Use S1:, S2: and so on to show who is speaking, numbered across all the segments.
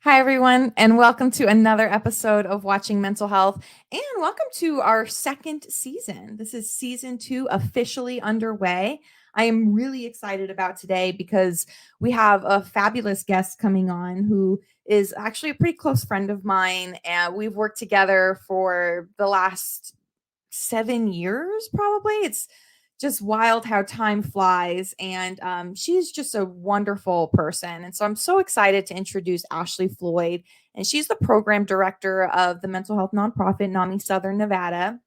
S1: Hi, everyone, and welcome to another episode of Watching Mental Health, and welcome to our second season. This is season 2 officially underway. I am really excited about today because we have a fabulous guest coming on who is actually a pretty close friend of mine, and we've worked together for the last 7 years, probably. It's just wild how time flies. And she's just a wonderful person. And so I'm so excited to introduce Ashley Floyd. And she's the program director of the mental health nonprofit NAMI Southern Nevada.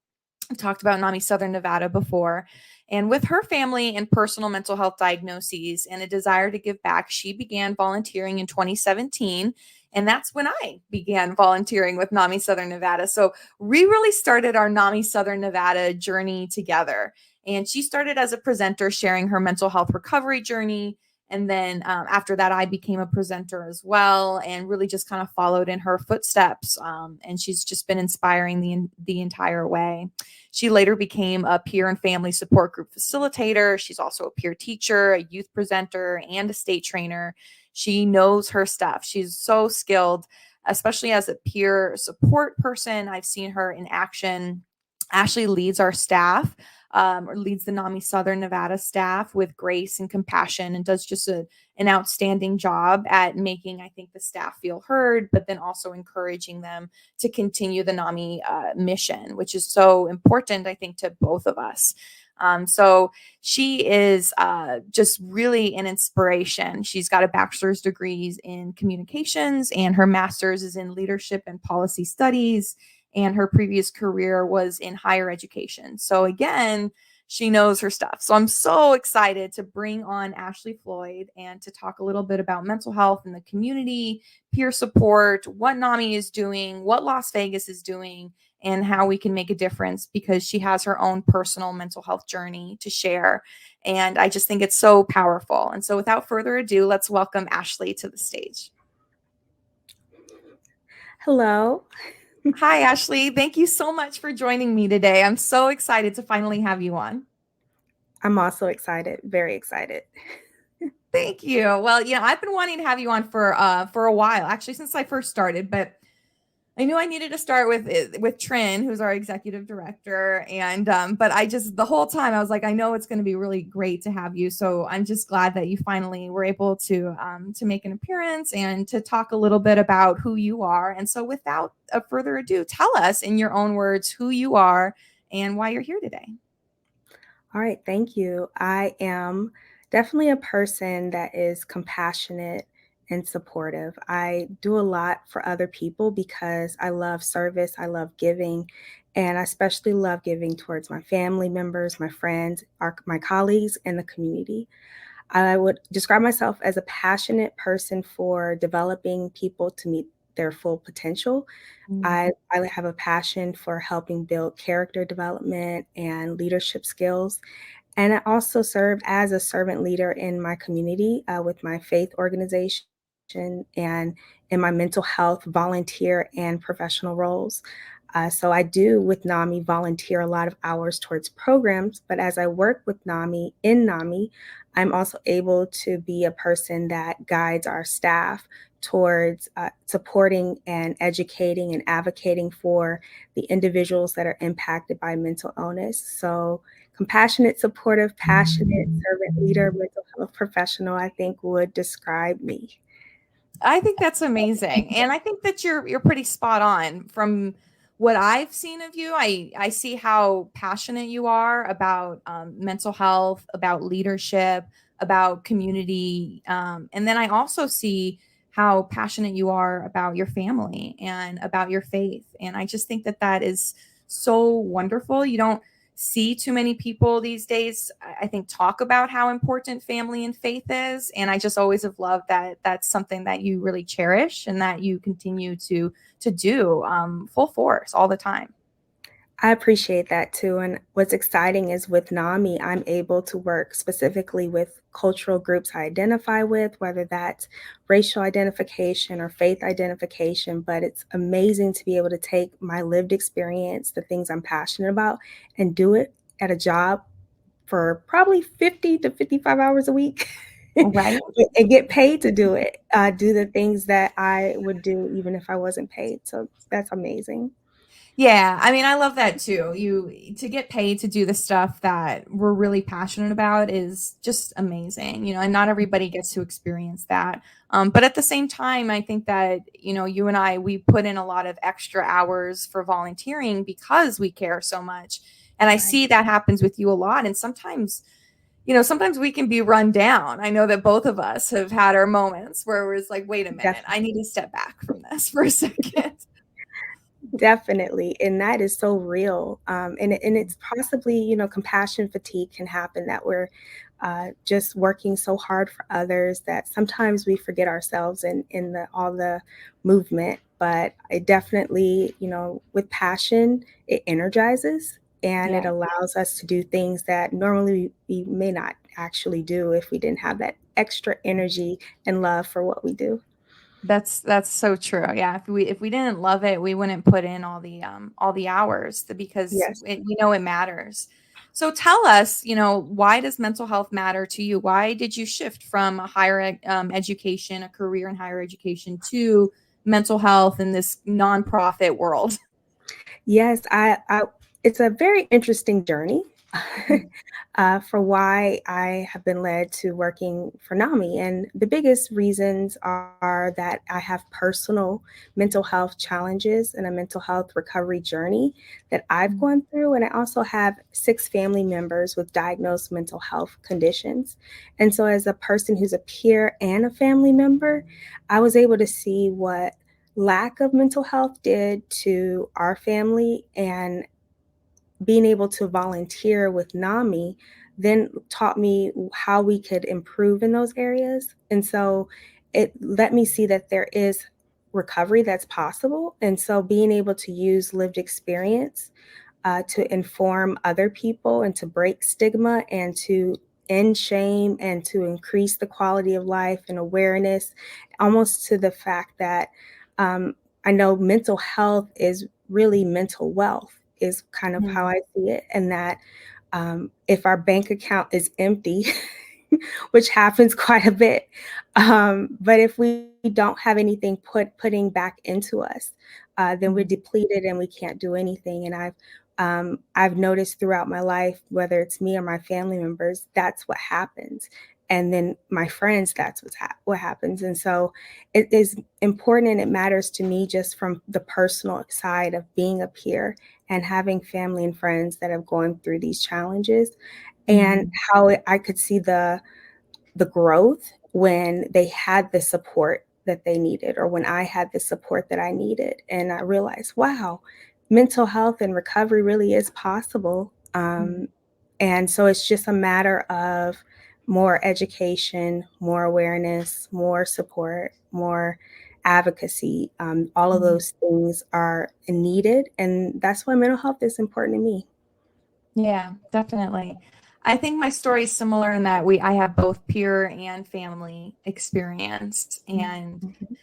S1: I've talked about NAMI Southern Nevada before. And with her family and personal mental health diagnoses and a desire to give back, she began volunteering in 2017. And that's when I began volunteering with NAMI Southern Nevada. So we really started our NAMI Southern Nevada journey together. And she started as a presenter sharing her mental health recovery journey. And then after that, I became a presenter as well and really just kind of followed in her footsteps. And she's just been inspiring the entire way. She later became a peer and family support group facilitator. She's also a peer teacher, a youth presenter, and a state trainer. She knows her stuff. She's so skilled, especially as a peer support person. I've seen her in action. Ashley leads our staff, or leads the NAMI Southern Nevada staff with grace and compassion, and does just an outstanding job at making, I think, the staff feel heard, but then also encouraging them to continue the NAMI mission, which is so important, I think, to both of us. So she is just really an inspiration. She's got a bachelor's degree in communications, and her master's is in leadership and policy studies. And her previous career was in higher education. So again, she knows her stuff. So I'm so excited to bring on Ashley Floyd and to talk a little bit about mental health in the community, peer support, what NAMI is doing, what Las Vegas is doing, and how we can make a difference, because she has her own personal mental health journey to share. And I just think it's so powerful. And so without further ado, let's welcome Ashley to the stage.
S2: Hello.
S1: Hi, Ashley. Thank you so much for joining me today. I'm so excited to finally have you on.
S2: I'm also excited, very excited.
S1: Thank you. Well, I've been wanting to have you on for a while, actually, since I first started, but I knew I needed to start with Trin, who's our executive director, and but I just the whole time I was like, I know it's going to be really great to have you. So I'm just glad that you finally were able to make an appearance and to talk a little bit about who you are. And so, without further ado, tell us in your own words who you are and why you're here today.
S2: All right, thank you. I am definitely a person that is compassionate and supportive. I do a lot for other people because I love service, I love giving, and I especially love giving towards my family members, my friends, my colleagues, and the community. I would describe myself as a passionate person for developing people to meet their full potential.
S1: Mm.
S2: I have a passion for helping build character development and leadership skills. And I also serve as a servant leader in my community with my faith organization and in my mental health volunteer and professional roles. So I do with NAMI volunteer a lot of hours towards programs, but as I work with NAMI in NAMI, I'm also able to be a person that guides our staff towards supporting and educating and advocating for the individuals that are impacted by mental illness. So compassionate, supportive, passionate, servant leader, mental health professional, I think would describe me.
S1: I think that's amazing. And I think that you're pretty spot on from what I've seen of you. I see how passionate you are about mental health, about leadership, about community. And then I also see how passionate you are about your family and about your faith. And I just think that that is so wonderful. You don't see too many people these days, I think, talk about how important family and faith is. And I just always have loved that that's something that you really cherish and that you continue to do full force all the time.
S2: I appreciate that too. And what's exciting is with NAMI, I'm able to work specifically with cultural groups I identify with, whether that's racial identification or faith identification. But it's amazing to be able to take my lived experience, the things I'm passionate about, and do it at a job for probably 50 to 55 hours a week.
S1: Right.
S2: and get paid to do it, do the things that I would do even if I wasn't paid. So that's amazing.
S1: Yeah, I mean, I love that too. You to get paid to do the stuff that we're really passionate about is just amazing, and not everybody gets to experience that. But at the same time, I think that, you and I, we put in a lot of extra hours for volunteering because we care so much. And I
S2: Right.
S1: see that happens with you a lot. And sometimes we can be run down. I know that both of us have had our moments where it's like, wait a minute, I need to step back from this for a second.
S2: Definitely, and that is so real. And it's possibly, compassion fatigue can happen that we're just working so hard for others that sometimes we forget ourselves in the all the movement. But it definitely, with passion, it energizes and it
S1: Yeah.
S2: allows us to do things that normally we may not actually do if we didn't have that extra energy and love for what we do.
S1: That's so true. Yeah, if we didn't love it, we wouldn't put in all the hours because
S2: Yes.
S1: it matters. So tell us, why does mental health matter to you? Why did you shift from a education, a career in higher education, to mental health in this nonprofit world?
S2: Yes, I it's a very interesting journey for why I have been led to working for NAMI. And the biggest reasons are that I have personal mental health challenges and a mental health recovery journey that I've
S1: Mm,
S2: gone through. And I also have 6 family members with diagnosed mental health conditions. And so, as a person who's a peer and a family member, I was able to see what lack of mental health did to our family, and being able to volunteer with NAMI then taught me how we could improve in those areas. And so it let me see that there is recovery that's possible. And so being able to use lived experience to inform other people and to break stigma and to end shame and to increase the quality of life and awareness, almost to the fact that um, I know mental health is really mental wealth, is kind of how
S1: mm,
S2: I see it. And that if our bank account is empty, which happens quite a bit, but if we don't have anything putting back into us, then we're
S1: mm,
S2: depleted and we can't do anything. And I've noticed throughout my life, whether it's me or my family members, that's what happens. And then my friends, that's what happens. And so it is important and it matters to me just from the personal side of being a peer and having family and friends that have gone through these challenges, and
S1: mm,
S2: how I could see the growth when they had the support that they needed, or when I had the support that I needed. And I realized, wow, mental health and recovery really is possible.
S1: mm,
S2: And so it's just a matter of more education, more awareness, more support, more advocacy. All of
S1: mm.
S2: those things are needed. And that's why mental health is important to me.
S1: Yeah, definitely. I think my story is similar in that I have both peer and family experience. And
S2: Mhm.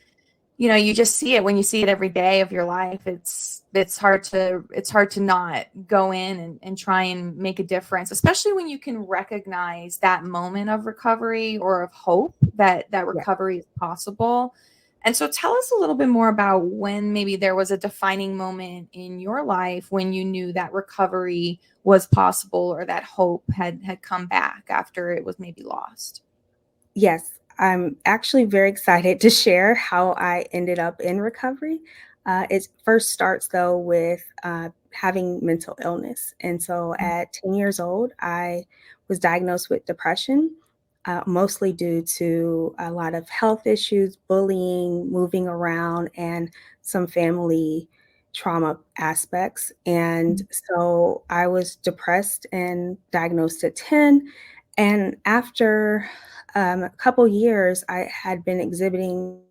S1: you just see it when you see it every day of your life. It's hard to not go in and try and make a difference, especially when you can recognize that moment of recovery or of hope that
S2: Yeah.
S1: recovery is possible. And so tell us a little bit more about when maybe there was a defining moment in your life when you knew that recovery was possible or that hope had come back after it was maybe lost.
S2: Yes, I'm actually very excited to share how I ended up in recovery. It first starts though with having mental illness. And so at 10 years old, I was diagnosed with depression, mostly due to a lot of health issues, bullying, moving around, and some family trauma aspects. And so I was depressed and diagnosed at 10. And after a couple years, I had been exhibiting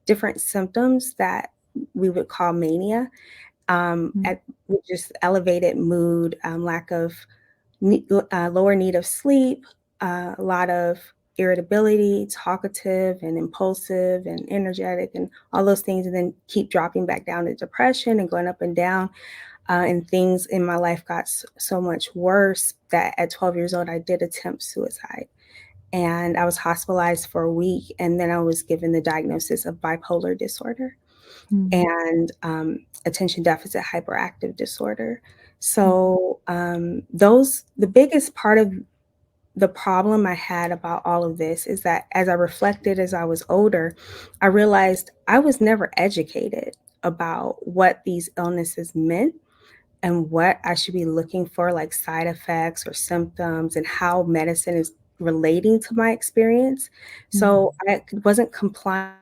S2: different symptoms that we would call mania,
S1: Mhm.
S2: with just elevated mood, lack of lower need of sleep, a lot of irritability, talkative and impulsive and energetic, and all those things, and then keep dropping back down to depression and going up and down. And things in my life got so much worse that at 12 years old, I did attempt suicide. and I was hospitalized for a week, and then I was given the diagnosis of bipolar disorder
S1: Mm,
S2: and attention deficit hyperactive disorder.
S1: mm,
S2: So the biggest part of the problem I had about all of this is that as I reflected as I was older, I realized I was never educated about what these illnesses meant and what I should be looking for, like side effects or symptoms, and how medicine is relating to my experience.
S1: mm,
S2: So I wasn't compliant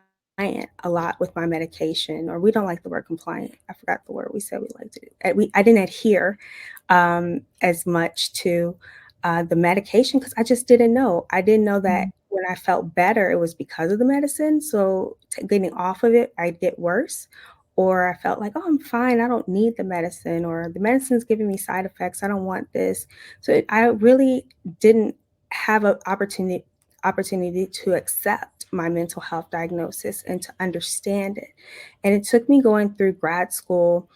S2: a lot with my medication, or we don't like the word compliant. I forgot the word we said we liked to. I didn't adhere as much to the medication because I just didn't know. I didn't know that
S1: mm,
S2: when I felt better, it was because of the medicine. So getting off of it, I'd get worse, or I felt like, oh, I'm fine. I don't need the medicine, or the medicine's giving me side effects. I don't want this. So I really didn't have an opportunity to accept my mental health diagnosis and to understand it. And it took me going through grad school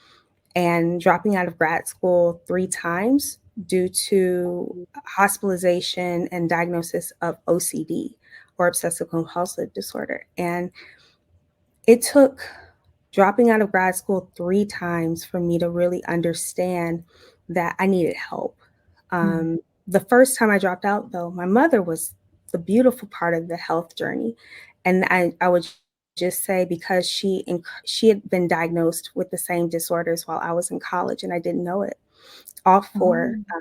S2: and dropping out of grad school 3 times due to hospitalization and diagnosis of OCD, or obsessive compulsive disorder. And it took dropping out of grad school 3 times for me to really understand that I needed help.
S1: mm,
S2: The first time I dropped out, though, my mother was the beautiful part of the health journey. And I would just say because she had been diagnosed with the same disorders while I was in college and I didn't know it. All four,
S1: oh,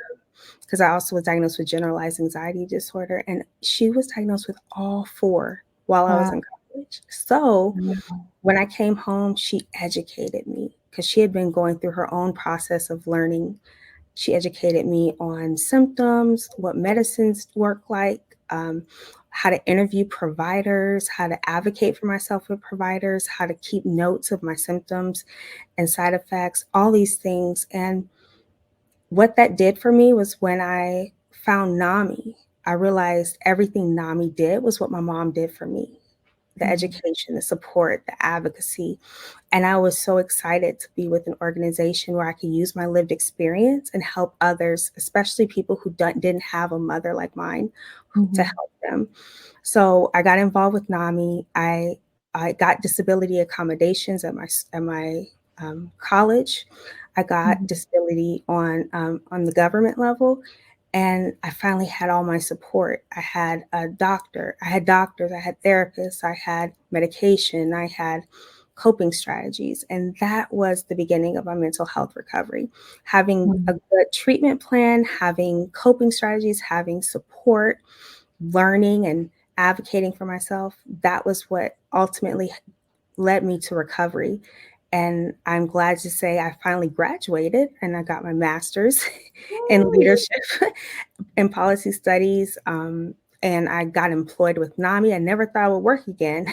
S2: because I also was diagnosed with generalized anxiety disorder, and she was diagnosed with all four while I was
S1: wow.
S2: in college. So
S1: Wow.
S2: when I came home, she educated me because she had been going through her own process of learning. She educated me on symptoms, what medicines work like, how to interview providers, how to advocate for myself with providers, how to keep notes of my symptoms and side effects, all these things. And what that did for me was when I found NAMI, I realized everything NAMI did was what my mom did for me: the
S1: Mm,
S2: education, the support, the advocacy. And I was so excited to be with an organization where I could use my lived experience and help others, especially people who didn't have a mother like mine to
S1: mhm,
S2: help them. So I got involved with NAMI. I got disability accommodations at my college. I got
S1: mhm,
S2: disability on the government level, and I finally had all my support. I had a doctor, I had doctors, I had therapists, I had medication, I had coping strategies, and that was the beginning of my mental health recovery. Having a
S1: mm,
S2: good treatment plan, having coping strategies, having support, learning and advocating for myself, that was what ultimately led me to recovery. And I'm glad to say I finally graduated and I got my master's in
S1: Woo!
S2: leadership and policy studies. And I got employed with NAMI. I never thought I would work again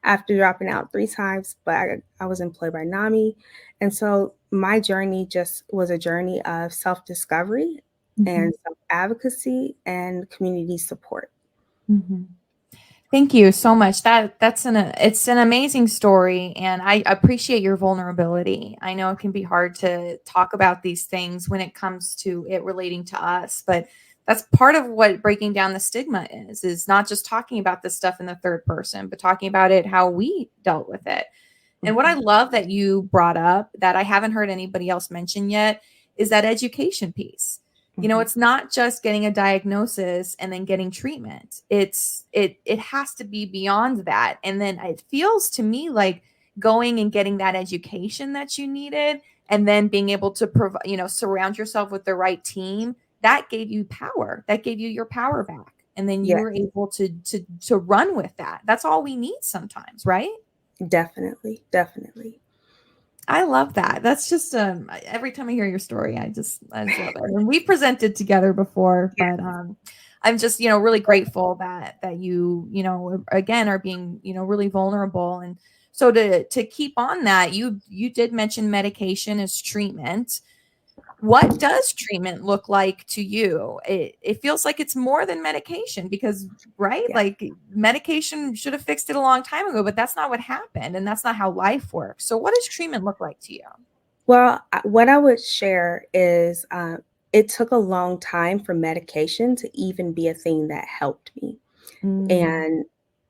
S2: after dropping out 3 times, but I was employed by NAMI. And so my journey just was a journey of self discovery
S1: Mhm,
S2: and self advocacy and community support.
S1: mhm. Thank you so much. It's an amazing story, and I appreciate your vulnerability. I know it can be hard to talk about these things when it comes to it relating to us, but that's part of what breaking down the stigma is not just talking about this stuff in the third person, but talking about it how we dealt with it. And what I
S2: Mhm.
S1: love that you brought up that I haven't heard anybody else mention yet is that education piece. You know,
S2: Mhm.
S1: it's not just getting a diagnosis and then getting treatment. It has to be beyond that. And then it feels to me like going and getting that education that you needed and then being able to provide, surround yourself with the right team, that gave you power. That gave you your power back. And then you
S2: Yes,
S1: were able to run with that. That's all we need sometimes, right?
S2: definitely, definitely.
S1: I love that. That's just every time I hear your story, I just love it. And we've presented together before,
S2: Yeah.
S1: but I'm just, really grateful that you again are being, really vulnerable. And so to keep on that, you did mention medication as treatment. What does treatment look like to you? It feels like it's more than medication because, right?
S2: Yeah.
S1: Like medication should have fixed it a long time ago, but that's not what happened. And that's not how life works. So, what does treatment look like to you?
S2: Well, what I would share is it took a long time for medication to even be a thing that helped me.
S1: Mm,
S2: And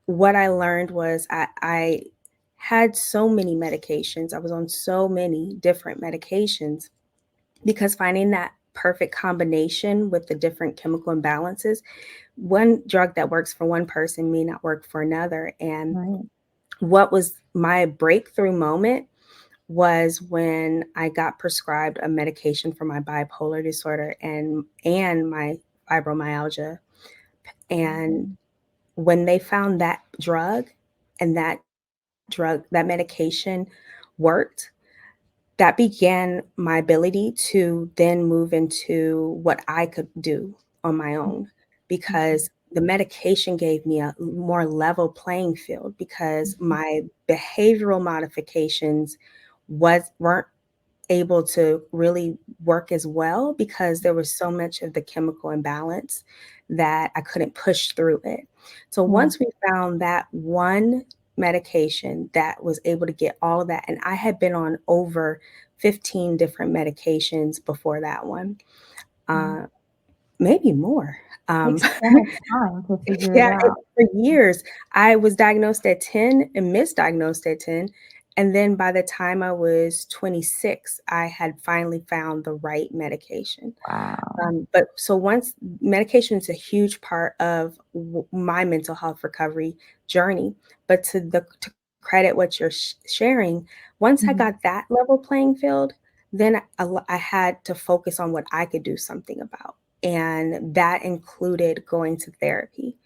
S2: what I learned was I had so many medications. I was on so many different medications because finding that perfect combination with the different chemical imbalances, one drug that works for one person may not work for another. And
S1: right.
S2: what was my breakthrough moment was when I got prescribed a medication for my bipolar disorder and my fibromyalgia. And
S1: Mm,
S2: when they found that drug and that medication worked, that began my ability to then move into what I could do on my own,
S1: mhm,
S2: because the medication gave me a more level playing field because
S1: mhm,
S2: my behavioral modifications weren't able to really work as well because there was so much of the chemical imbalance that I couldn't push through it. So
S1: yeah.
S2: once we found that one medication that was able to get all of that, and I had been on over 15 different medications before that one,
S1: Mm.
S2: uh, maybe more. Um,
S1: Takes so much time to figure it
S2: Yeah,
S1: out.
S2: for years, I was diagnosed at 10 and misdiagnosed at 10, and then by the time I was 26, I had finally found the right medication.
S1: Wow.
S2: But so once medication is a huge part of my mental health recovery journey, but to credit what you're sharing, once I
S1: Mhm,
S2: got that level playing field, then I had to focus on what I could do something about, and that included going to therapy.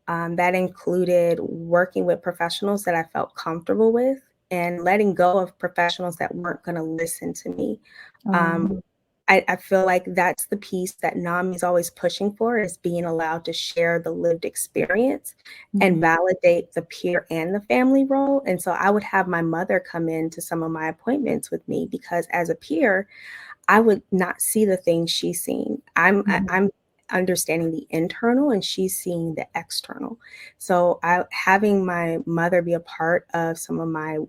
S2: That included working with professionals that I felt comfortable with and letting go of professionals that weren't going to listen to me. Um,
S1: um,
S2: I feel like that's the piece that NAMI is always pushing for, is being allowed to share the lived experience and
S1: mhm,
S2: validate the peer and the family role. And so I would have my mother come in to some of my appointments with me because as a peer, I would not see the things she's seeing.
S1: mhm,
S2: I'm understanding the internal and she's seeing the external. So having my mother be a part of some of my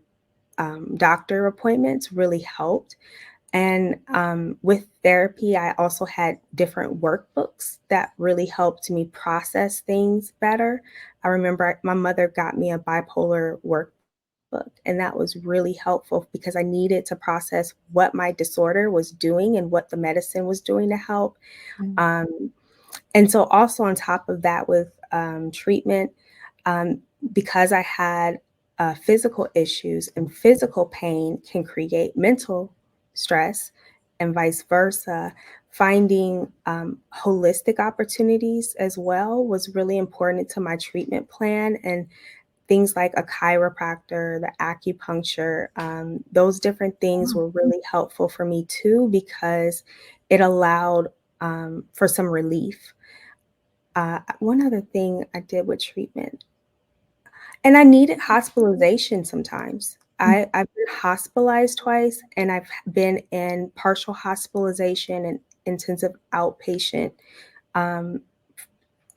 S2: doctor appointments really helped. And with therapy, I also had different workbooks that really helped me process things better. I remember my mother got me a bipolar workbook, and that was really helpful because I needed to process what my disorder was doing and what the medicine was doing to help.
S1: mm,
S2: Um, and so, also on top of that, with treatment, um, because I had physical issues and physical pain can create mental stress and vice versa. Finding holistic opportunities as well was really important to my treatment plan. And things like a chiropractor, the acupuncture, those different things
S1: wow.
S2: were really helpful for me too because it allowed for some relief. One other thing I did with treatment, and I needed hospitalization sometimes.
S1: Mm,
S2: I've been hospitalized twice, and I've been in partial hospitalization and intensive outpatient um,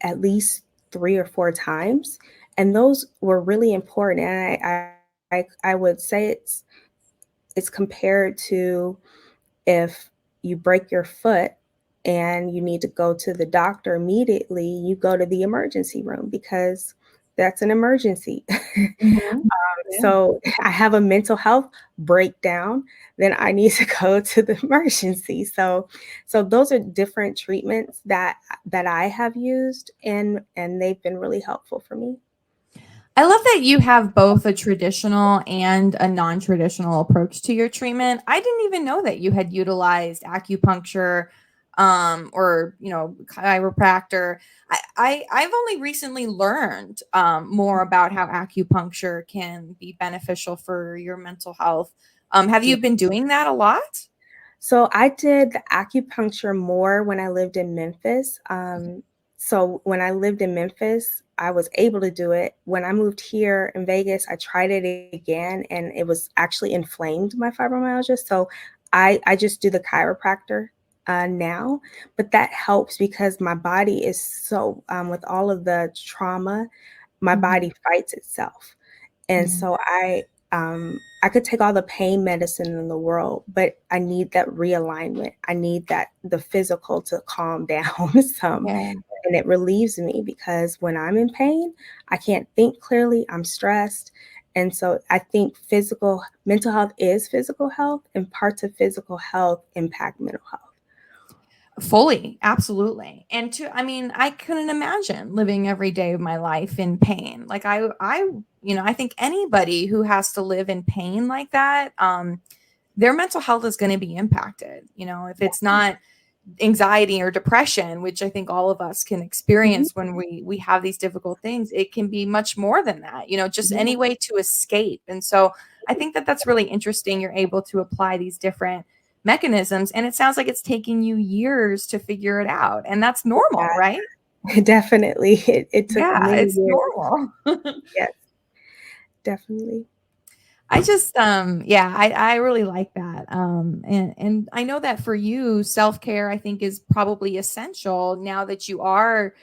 S2: at least 3 or 4 times, and those were really important. And I would say it's compared to if you break your foot and you need to go to the doctor immediately, you go to the emergency room because that's an emergency.
S1: mhm, yeah.
S2: So I have a mental health breakdown, then I need to go to the emergency. So those are different treatments that I have used and they've been really helpful for me.
S1: I love that you have both a traditional and a non-traditional approach to your treatment. I didn't even know that you had utilized acupuncture, or chiropractor. I've only recently learned more about how acupuncture can be beneficial for your mental health. Have you been doing that a lot?
S2: So I did the acupuncture more when I lived in Memphis. So when I lived in Memphis, I was able to do it. When I moved here in Vegas, I tried it again and it was actually inflamed my fibromyalgia. So I just do the chiropractor now, but that helps because my body is so, with all of the trauma, my
S1: Mhm,
S2: body fights itself. And
S1: yeah,
S2: so I could take all the pain medicine in the world, but I need that realignment. I need the physical to calm down some.
S1: yeah.
S2: and it relieves me because when I'm in pain, I can't think clearly, I'm stressed. And so I think mental health is physical health, and parts of physical health impact mental health.
S1: Fully, absolutely. And I mean, I couldn't imagine living every day of my life in pain. Like I think anybody who has to live in pain like that, their mental health is going to be impacted. If it's not anxiety or depression, which I think all of us can
S2: Mhm.
S1: experience when we have these difficult things, it can be much more than that, just
S2: Yeah.
S1: any way to escape. And so I think that that's really interesting. You're able to apply these different mechanisms, and it sounds like it's taking you years to figure it out, and that's normal, right?
S2: Definitely. It took
S1: Yeah,
S2: many
S1: it's
S2: years.
S1: normal.
S2: Yes, definitely.
S1: I just yeah, I really like that. And I know that for you, self-care I think is probably essential now that you are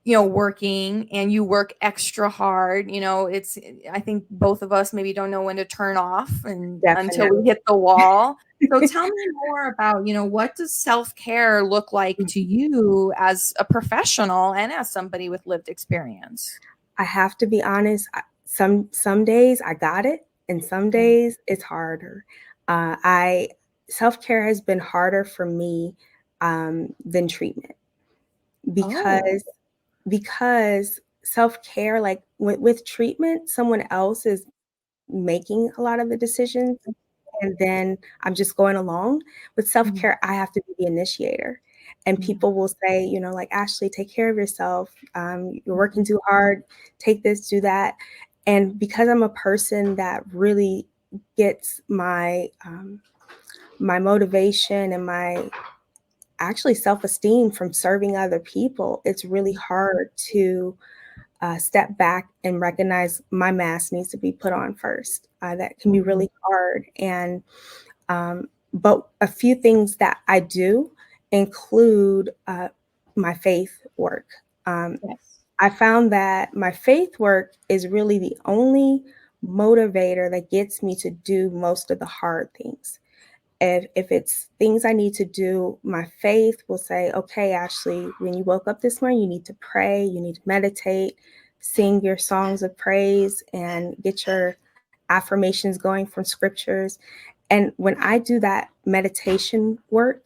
S1: working and you work extra hard. I think both of us maybe don't know when to turn off and until we
S2: Definitely.
S1: hit the wall. So tell me more about, what does self-care look like to you as a professional and as somebody with lived experience?
S2: I have to be honest, some days I got it, and some
S1: Yeah.
S2: days it's harder. I Self-care has been harder for me than treatment
S1: Oh.
S2: because self-care, like with treatment, someone else is making a lot of the decisions, and then I'm just going along. With
S1: Mhm.
S2: self-care, I have to be the initiator. And
S1: Yeah.
S2: people will say, like, Ashley, take care of yourself. You're working
S1: Mhm.
S2: too hard. Take this, do that. And because I'm a person that really gets my motivation and my actually self-esteem from serving other people, it's really hard to step back and recognize my mask needs to be put on first. That can be
S1: Mhm.
S2: really hard. But a few things that I do include my faith work. Um,
S1: Yes.
S2: I found that my faith work is really the only motivator that gets me to do most of the hard things. If it's things I need to do, my faith will say, okay, Ashley, when you woke up this morning, you need to pray, you need to meditate, sing your songs of praise, and get your affirmations going from scriptures. And when I do that meditation work,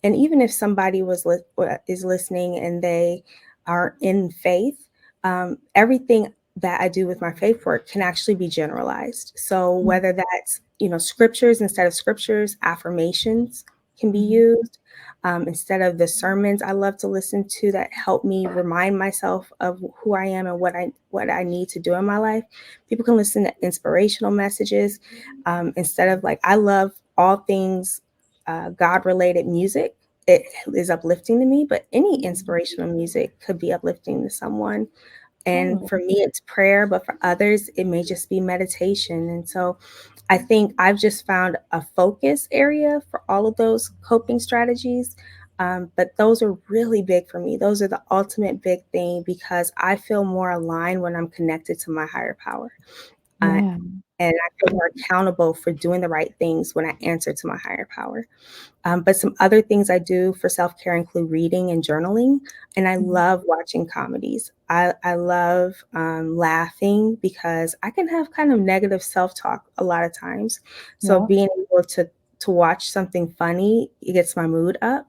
S2: and even if somebody is listening and they are in faith, everything that I do with my faith work can actually be generalized. So
S1: Mhm.
S2: whether that's scriptures instead of scriptures, affirmations can be
S1: Mhm.
S2: used. Instead of the sermons I love to listen to that help me remind myself of who I am and what I need to do in my life, people can listen to inspirational messages. Instead of, like, I love all things God related music. It is uplifting to me, but any inspirational music could be uplifting to someone. And
S1: Totally.
S2: for me, it's prayer, but for others, it may just be meditation. And so I think I've just found a focus area for all of those coping strategies. But those are really big for me. Those are the ultimate big thing because I feel more aligned when I'm connected to my higher power. Uh,
S1: Yeah.
S2: and I feel more accountable for doing the right things when I answer to my higher power. But some other things I do for self-care include reading and journaling, and I
S1: Mhm.
S2: love watching comedies. I love laughing because I can have kind of negative self-talk a lot of times. So
S1: Yeah.
S2: being able to watch something funny, it gets my mood up.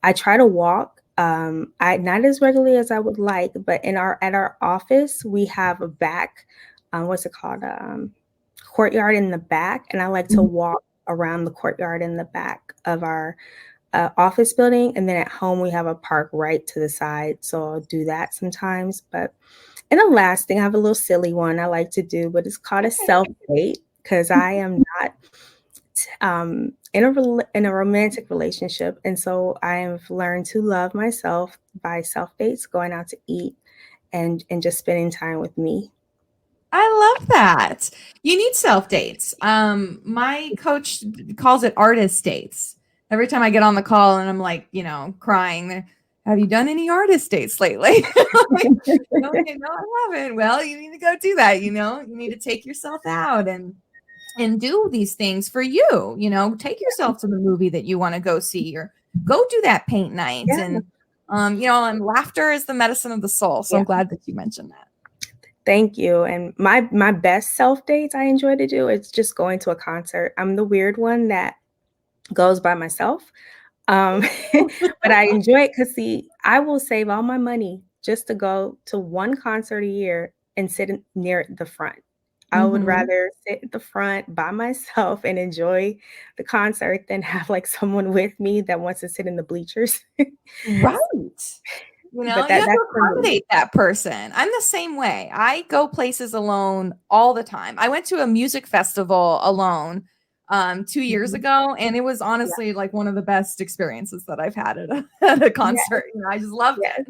S2: I try to walk. I not as regularly as I would like, but at our office we have a back, what's it called, courtyard in the back, and I like to
S1: Mhm.
S2: walk around the courtyard in the back of our office building. And then at home we have a park right to the side, so I'll do that sometimes. But and the last thing, I have a little silly one I like to do, but it's called a self date because I am not in a romantic relationship, and so I have learned to love myself by self dates, going out to eat, and just spending time with me.
S1: I love that. You need self dates. My coach calls it artist dates. Every time I get on the call and I'm like, crying, have you done any artist dates lately? Like, no, I haven't. Well, you need to go do that. You need to take yourself out and do these things for you. Take yourself to the movie that you want to go see, or go do that paint night.
S2: Yeah,
S1: And And laughter is the medicine of the soul. So I'm glad that you mentioned that.
S2: Thank you. And my best self dates I enjoy to do is just going to a concert. I'm the weird one that goes by myself. But I enjoy it because, see, I will save all my money just to go to one concert a year and sit near the front. I would rather sit at the front by myself and enjoy the concert than have like someone with me that wants to sit in the bleachers.
S1: Right. You
S2: But
S1: have to
S2: that's for me.
S1: accommodate that person. I'm the same way. I go places alone all the time. I went to a music festival alone 2 years ago, and it was honestly like one of the best experiences that I've had at a concert. I just loved it.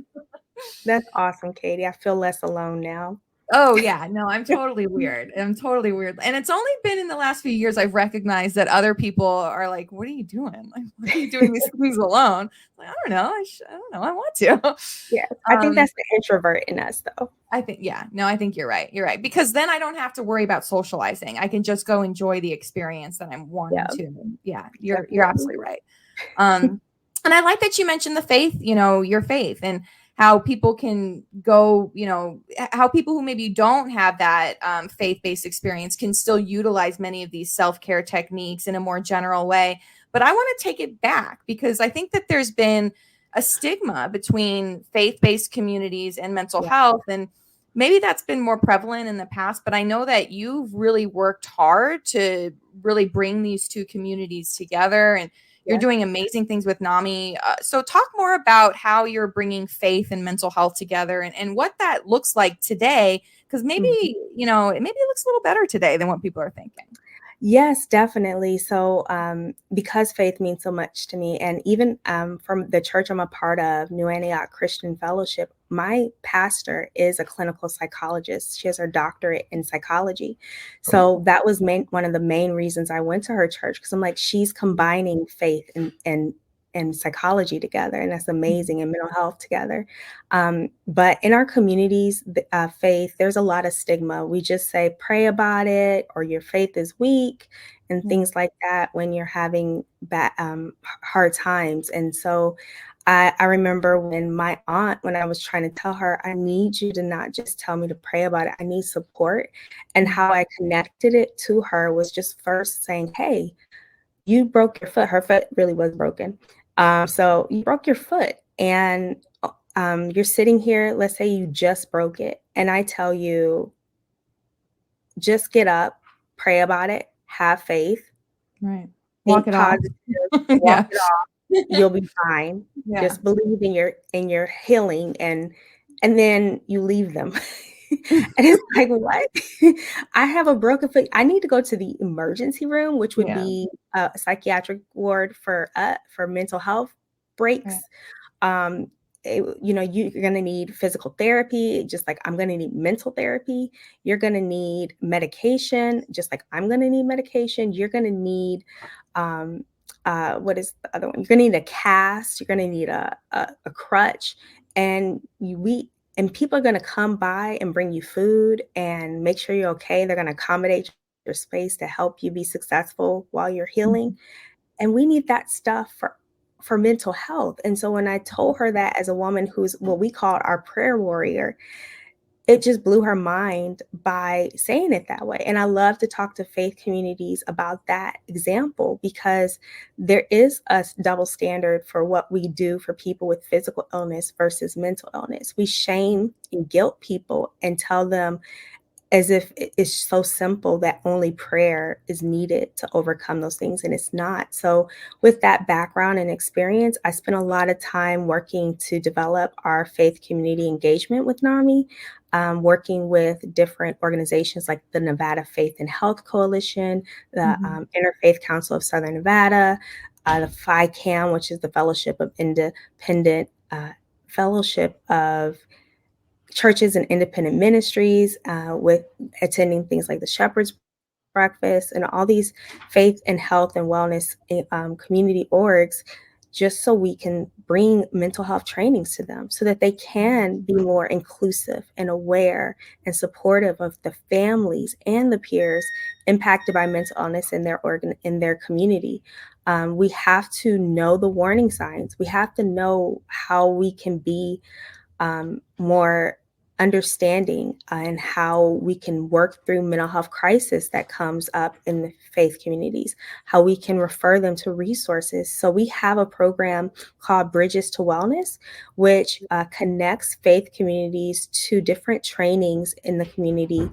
S2: That's awesome, Katie. I feel less alone now.
S1: Oh yeah, no, I'm totally weird. And it's only been in the last few years I've recognized that other people are like, "What are you doing? Like, what are you doing these things alone?" Like, I don't know. I don't know. I want to.
S2: Yeah, I think that's the introvert in us, though.
S1: I think, yeah, no, I think you're right. You're right. Because then I don't have to worry about socializing. I can just go enjoy the experience that I'm wanting to. Yeah, you're absolutely right. And I like that you mentioned the faith, your faith, and how people can go, how people who maybe don't have that faith-based experience can still utilize many of these self-care techniques in a more general way. But I want to take it back because I think that there's been a stigma between faith-based communities and mental health. And maybe that's been more prevalent in the past, but I know that you've really worked hard to really bring these two communities together, and you're doing amazing things with NAMI. So talk more about how you're bringing faith and mental health together, and what that looks like today, because maybe, maybe it looks a little better today than what people are thinking.
S2: Yes, definitely. So because faith means so much to me, and even from the church I'm a part of, New Antioch Christian Fellowship, my pastor is a clinical psychologist. She has her doctorate in psychology. So that was one of the main reasons I went to her church, because I'm like, she's combining faith and psychology together, and that's amazing, and mental health together. But in our communities, faith, there's a lot of stigma. We just say, pray about it, or your faith is weak, and things like that when you're having hard times. And so I remember when my aunt, when I was trying to tell her, I need you to not just tell me to pray about it, I need support. And how I connected it to her was just first saying, hey, you broke your foot. Her foot really was broken. So you broke your foot, and you're sitting here, let's say you just broke it, and I tell you, just get up, pray about it, have faith,
S1: right?
S2: Think positive, walk it off, you'll be fine. Just believe in your healing, and then you leave them. And it's like, what? I have a broken foot. I need to go to the emergency room, which would be a psychiatric ward for mental health breaks. You're going to need physical therapy, just like I'm going to need mental therapy. You're going to need medication, just like I'm going to need medication. You're going to need, what is the other one? You're going to need a cast. You're going to need a crutch. And people are going to come by and bring you food and make sure you're okay. They're going to accommodate your space to help you be successful while you're healing. And we need that stuff for mental health. And so when I told her that, as a woman who's what we called our prayer warrior, it just blew her mind by saying it that way. And I love to talk to faith communities about that example, because there is a double standard for what we do for people with physical illness versus mental illness. We shame and guilt people and tell them as if it's so simple that only prayer is needed to overcome those things, and it's not. So with that background and experience, I spent a lot of time working to develop our faith community engagement with NAMI, working with different organizations like the Nevada Faith and Health Coalition, the Interfaith Council of Southern Nevada, the FICAM, which is the Fellowship of Independent Fellowship of Churches and Independent Ministries, with attending things like the Shepherd's Breakfast and all these faith and health and wellness community orgs, just so we can bring mental health trainings to them so that they can be more inclusive and aware and supportive of the families and the peers impacted by mental illness in their community. We have to know the warning signs. We have to know how we can be more understanding and how we can work through mental health crisis that comes up in the faith communities, how we can refer them to resources. So we have a program called Bridges to Wellness, which connects faith communities to different trainings in the community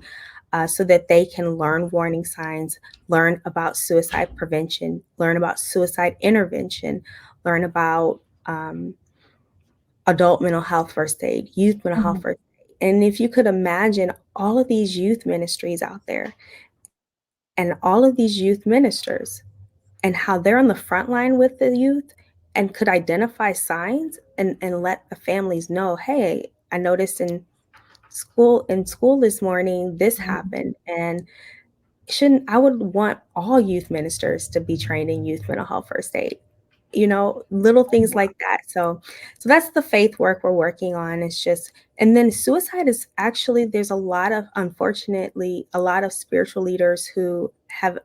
S2: so that they can learn warning signs, learn about suicide prevention, learn about suicide intervention, learn about adult mental health first aid, youth mental health
S1: Mhm.
S2: first aid. And if you could imagine all of these youth ministries out there and all of these youth ministers and how they're on the front line with the youth and could identify signs and let the families know, hey, I noticed in school this morning this happened, and shouldn't I would want all youth ministers to be trained in youth mental health first aid, little things like that. So that's the faith work we're working on. It's just, and then suicide is actually, there's a lot of, unfortunately, a lot of spiritual leaders who have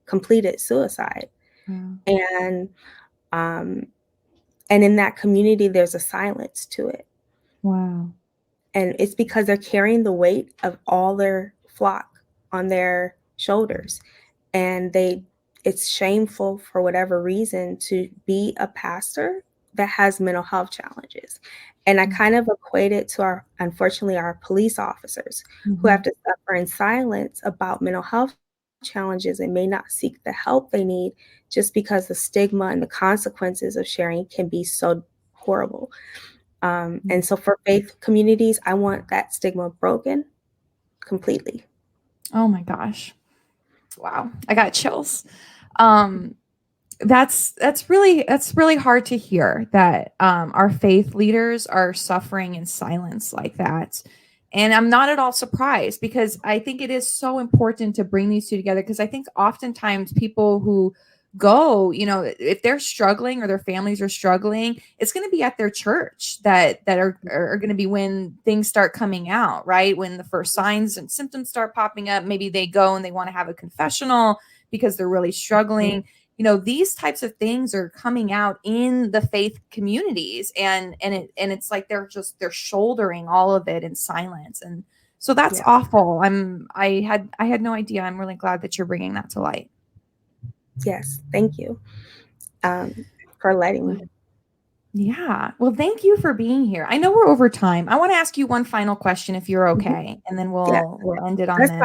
S2: completed suicide.
S1: Wow.
S2: And um and in that community there's a silence to it.
S1: Wow.
S2: And it's because they're carrying the weight of all their flock on their shoulders. And it's shameful for whatever reason to be a pastor that has mental health challenges. And I kind of equate it to unfortunately, our police officers who have
S1: Mhm.
S2: to suffer in silence about mental health challenges and may not seek the help they need just because the stigma and the consequences of sharing can be so horrible. And so for faith communities, I want that stigma broken completely.
S1: Oh my gosh. Wow. I got chills. Um, that's really hard to hear that our faith leaders are suffering in silence like that. And I'm not at all surprised because I think it is so important to bring these two together because I think oftentimes people who go, if they're struggling or their families are struggling, it's going to be at their church that are going to be when things start coming out, right? When the first signs and symptoms start popping up, maybe they go and they want to have a confessional because they're really struggling. These types of things are coming out in the faith communities, and it's like they're shouldering all of it in silence. And so that's
S2: Yeah.
S1: awful. I had no idea. I'm really glad that you're bringing that to light.
S2: Yes. Thank you for letting me.
S1: Yeah. Well, thank you for being here. I know we're over time. I want to ask you one final question if you're
S2: Mhm.
S1: okay, and then
S2: Yeah,
S1: we'll end it on
S2: that's
S1: this.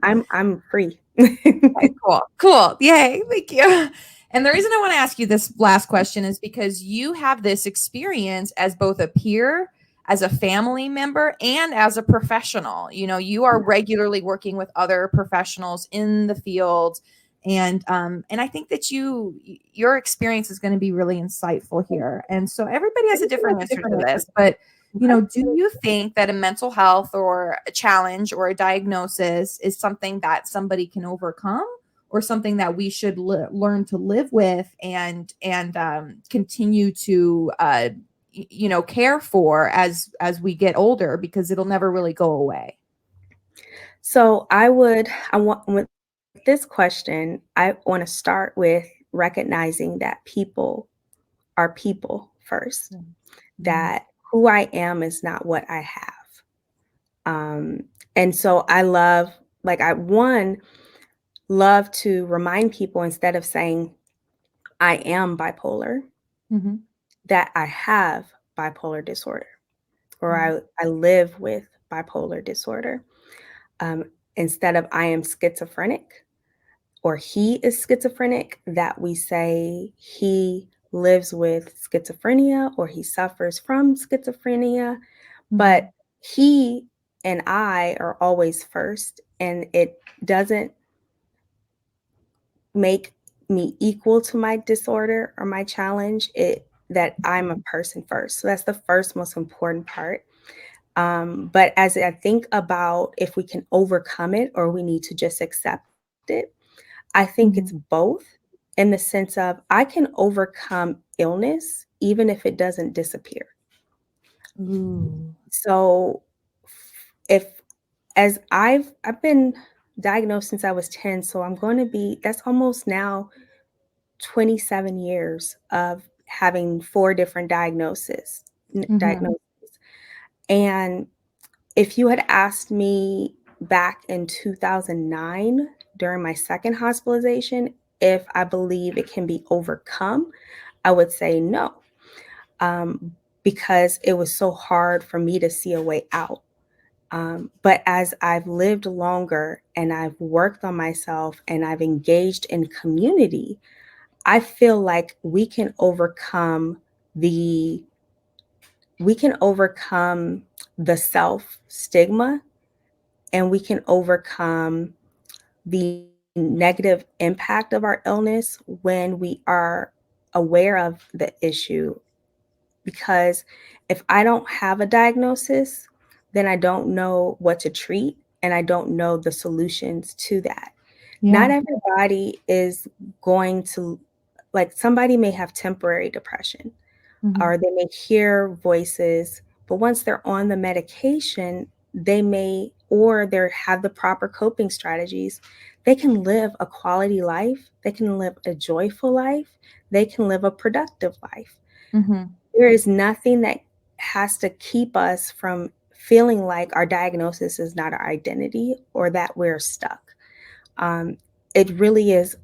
S2: fine. I'm free.
S1: Okay, cool. Cool. Yay. Thank you. And the reason I want to ask you this last question is because you have this experience as both a peer, as a family member, and as a professional. You are regularly working with other professionals in the field. And I think that your experience is going to be really insightful here. And so everybody has a different answer to this, but do you think that a mental health or a challenge or a diagnosis is something that somebody can overcome, or something that we should learn to live with and continue to care for as we get older, because it'll never really go away?
S2: So I want with this question, I want to start with recognizing that people are people first,
S1: Mm.
S2: that who I am is not what I have. Um, and so I love to remind people, instead of saying I am bipolar,
S1: Mhm.
S2: that I have bipolar disorder, or
S1: Mm.
S2: I live with bipolar disorder. Um, Instead of I am schizophrenic or he is schizophrenic, that we say he lives with schizophrenia or he suffers from schizophrenia.
S1: Mhm.
S2: But he and I are always first, and it doesn't make me equal to my disorder or my challenge. It that I'm a person first. So that's the first most important part. But as I think about if we can overcome it or we need to just accept it, I think
S1: Mhm.
S2: it's both, in the sense of I can overcome illness even if it doesn't disappear.
S1: Ooh.
S2: So if as I've been diagnosed since I was 10, so I'm going to be that's almost now 27 years of having 4 different
S1: Mhm.
S2: diagnoses. And if you had asked me back in 2009 during my second hospitalization if I believe it can be overcome, I would say no, because it was so hard for me to see a way out. But as I've lived longer and I've worked on myself and I've engaged in community, I feel like the we can overcome the self stigma, and we can overcome the negative impact of our illness when we are aware of the issue. Because if I don't have a diagnosis, then I don't know what to treat and I don't know the solutions to that. Not
S1: Yeah.
S2: everybody is going to, like, somebody may have temporary depression
S1: Mhm.
S2: or they may hear voices, but once they're on the medication, they may, or they have the proper coping strategies, they can live a quality life, they can live a joyful life, they can live a productive life.
S1: Mhm.
S2: There is nothing that has to keep us from feeling like our diagnosis is not our identity or that we're stuck. Um, it really is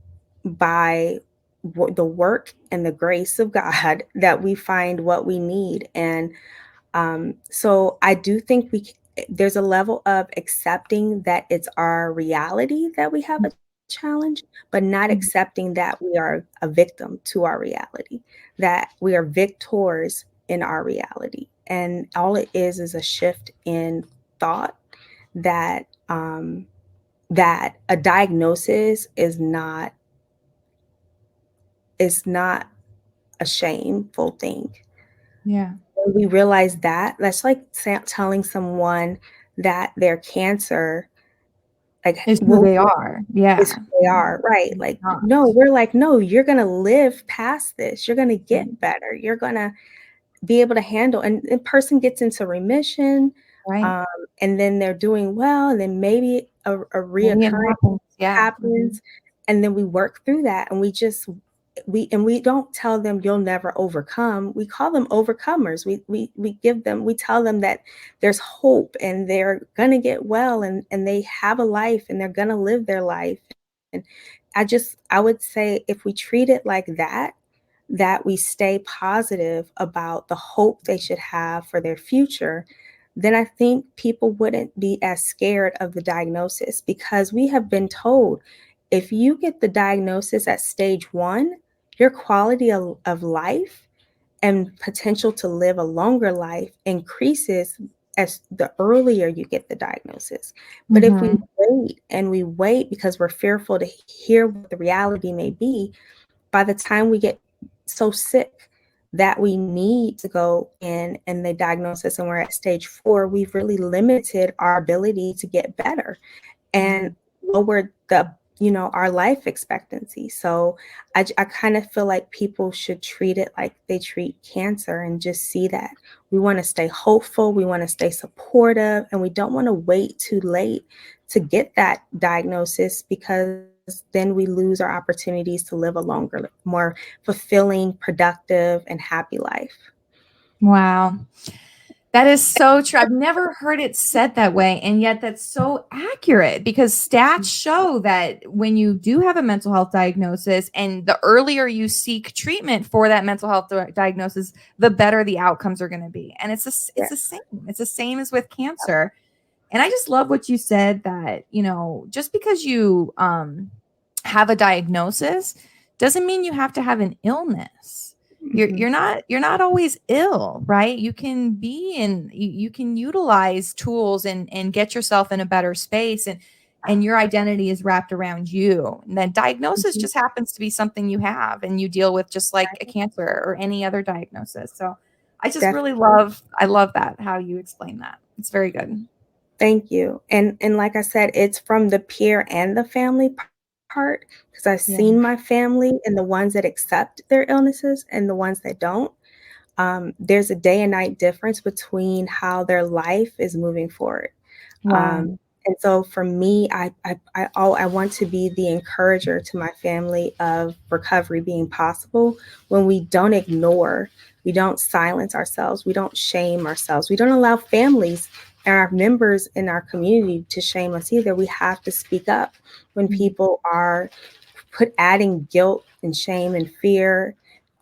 S2: by the work and the grace of God that we find what we need. And so I do think there's a level of accepting that it's our reality that we have a challenge, but not
S1: Mhm.
S2: accepting that we are a victim to our reality, that we are victors in our reality. And all it is a shift in thought that that a diagnosis is not a shameful thing.
S1: Yeah.
S2: When we realize that, that's like telling someone that their cancer, like,
S1: Is who
S2: will
S1: they are.
S2: is
S1: Yeah.
S2: who they are, right?
S1: It's
S2: Like,
S1: not.
S2: no, we're like, "No, you're gonna live past this. You're gonna
S1: Mhm.
S2: get better. You're gonna be able to handle," and the person gets into remission,
S1: Right.
S2: um, and then they're doing well, and then maybe a
S1: Maybe it
S2: reoccurring
S1: happens. Yeah. Mhm.
S2: happens, and then we work through that, and we don't tell them you'll never overcome. We call them overcomers. We tell them that there's hope and they're gonna get well, and they have a life and they're gonna live their life. And I would say if we treat it like that, that we stay positive about the hope they should have for their future, then I think people wouldn't be as scared of the diagnosis, because we have been told if you get the diagnosis at stage 1, your quality of life and potential to live a longer life increases as the earlier you get the diagnosis. But if we
S1: Mhm.
S2: wait and we wait because we're fearful to hear what the reality may be, by the time we get so sick that we need to go in and the diagnosis and we're at stage 4, we've really limited our ability to get better and
S1: Mhm.
S2: lowered our life expectancy. So I kind of feel like people should treat it like they treat cancer and just see that we want to stay hopeful, we want to stay supportive, and we don't want to wait too late to get that diagnosis, because then we lose our opportunities to live a longer, more fulfilling, productive, and happy life.
S1: Wow. That is so true. I've never heard it said that way, and yet that's so accurate because stats show that when you do have a mental health diagnosis and the earlier you seek treatment for that mental health diagnosis, the better the outcomes are going to be. And it's
S2: Yeah.
S1: the same. It's the same as with cancer. And I just love what you said that, just because you have a diagnosis doesn't mean you have to have an illness.
S2: Mhm.
S1: You're not always ill, right? You can be in you can utilize tools and get yourself in a better space, and your identity is wrapped around you. And then diagnosis
S2: Mhm.
S1: just happens to be something you have and you deal with just like a cancer or any other diagnosis. So I just really
S2: Definitely.
S1: I love that how you explain that. It's very good.
S2: Thank you. And like I said, it's from the peer and the family part, because I've
S1: Yeah.
S2: seen my family and the ones that accept their illnesses and the ones that don't. There's a day and night difference between how their life is moving forward. Um,
S1: Wow.
S2: And so for me, I want to be the encourager to my family of recovery being possible when we don't ignore, we don't silence ourselves, we don't shame ourselves, we don't allow families and our members in our community to shame us either. We have to speak up when people are adding guilt and shame and fear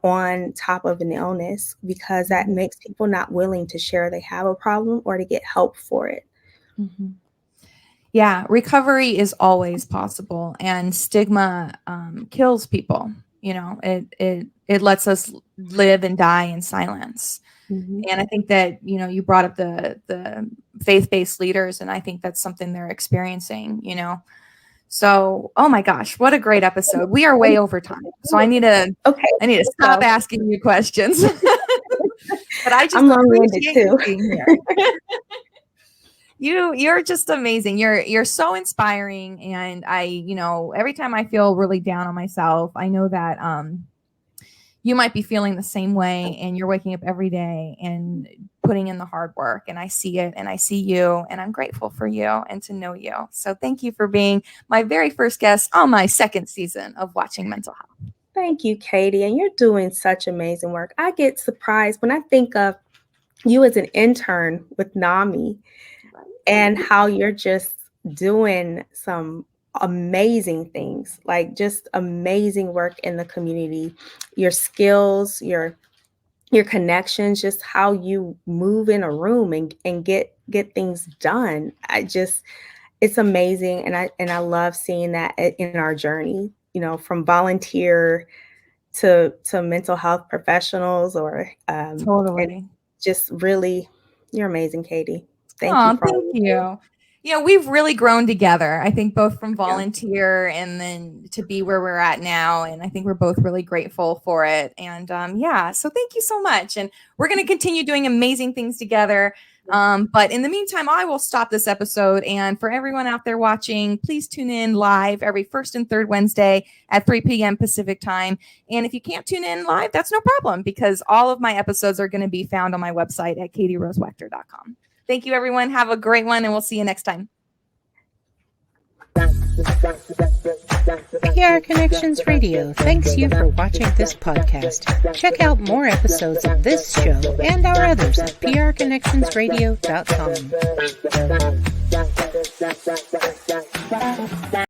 S2: on top of an illness, because that makes people not willing to share they have a problem or to get help for it.
S1: Mm-hmm. Yeah, recovery is always possible, and stigma kills people. You know, it lets us live and die in silence.
S2: Mm-hmm.
S1: And I think that, you know, you brought up the faith-based leaders, and I think that's something they're experiencing, you know. So, oh my gosh, what a great episode. We are way over time. So I need to stop asking you questions. But I just appreciate you being here. You're just amazing. You're so inspiring. And I, you know, every time I feel really down on myself, I know that you might be feeling the same way, and you're waking up every day and putting in the hard work, and I see it, and I see you, and I'm grateful for you and to know you. So thank you for being my very first guest on my second season of Watching Mental Health.
S2: Thank you, Katie. And you're doing such amazing work. I get surprised when I think of you as an intern with NAMI and how you're just doing some amazing things, like just amazing work in the community, your skills, your connections, just how you move in a room and get things done. It's amazing. And I love seeing that in our journey, you know, from volunteer to mental health professionals or
S1: totally.
S2: Just really, you're amazing, Katie. Thank
S1: you. You know, we've really grown together. I think both from volunteer and then to be where we're at now. And I think we're both really grateful for it. And so thank you so much. And we're going to continue doing amazing things together. But in the meantime, I will stop this episode. And for everyone out there watching, please tune in live every first and third Wednesday at 3 p.m. Pacific time. And if you can't tune in live, that's no problem, because all of my episodes are going to be found on my website at katierosewechter.com. Thank you, everyone. Have a great one, and we'll see you next time.
S3: PR Connections Radio thanks you for watching this podcast. Check out more episodes of this show and our others at prconnectionsradio.com.